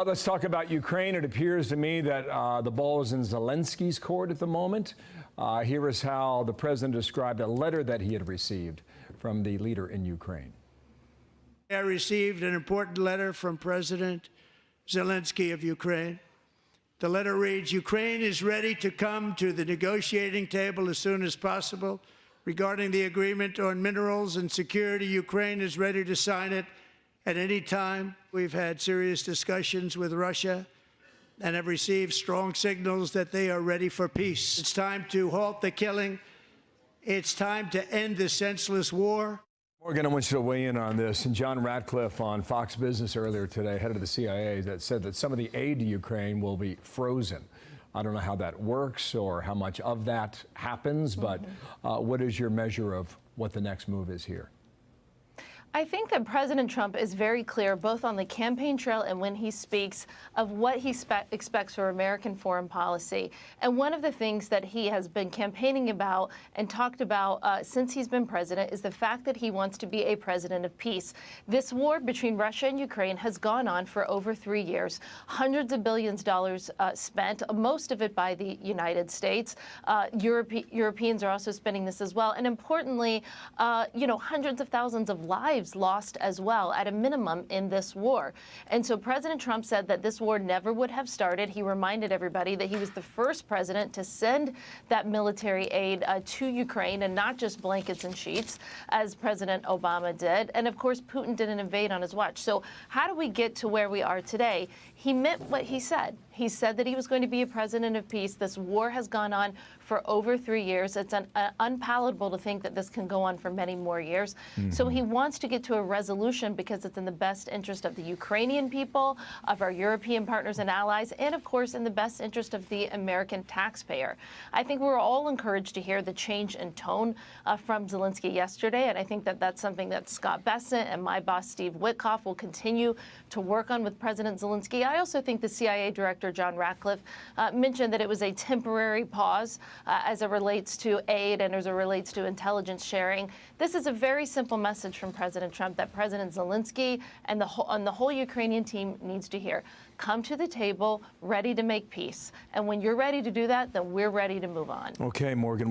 Let's talk about Ukraine. It appears to me that the ball is in Zelensky's court at the moment. Here is how the president described a letter that he had received from the leader in Ukraine. I received an important letter from President Zelensky of Ukraine. The letter reads, Ukraine is ready to come to the negotiating table as soon as possible. Regarding the agreement on minerals and security, Ukraine is ready to sign it at any time. We've had serious discussions with Russia and have received strong signals that they are ready for peace. It's time to halt the killing. It's time to end this senseless war. Morgan, I want you to weigh in on this. And John Ratcliffe on Fox Business earlier today, head of the CIA, that said that some of the aid to Ukraine will be frozen. I don't know how that works or how much of that happens, but what is your measure of what the next move is here? I think that President Trump is very clear, both on the campaign trail and when he speaks, of what he expects for American foreign policy. And one of the things that he has been campaigning about and talked about since he's been president is the fact that he wants to be a president of peace. This war between Russia and Ukraine has gone on for over 3 years. Hundreds of billions of dollars spent, most of it by the United States. Europeans are also spending this as well. And importantly, hundreds of thousands of lives lost as well, at a minimum, in this war. And so President Trump said that this war never would have started. He reminded everybody that he was the first president to send that military aid to Ukraine, and not just blankets and sheets, as President Obama did. And of course, Putin didn't invade on his watch. So how do we get to where we are today? He meant what he said. He said that he was going to be a president of peace. This war has gone on for over 3 years. It's unpalatable to think that this can go on for many more years. So he wants to get to a resolution because it's in the best interest of the Ukrainian people, of our European partners and allies, and of course in the best interest of the American taxpayer. I think we're all encouraged to hear the change in tone from Zelensky yesterday, and I think that that's something that Scott Bessent and my boss Steve Witkoff will continue to work on with President Zelensky. I also think the CIA Director John Ratcliffe mentioned that it was a temporary pause as it relates to aid and as it relates to intelligence sharing. This is a very simple message from President Trump that President Zelensky and the whole Ukrainian team needs to hear. Come to the table, ready to make peace. And when you're ready to do that, then we're ready to move on. Okay, Morgan.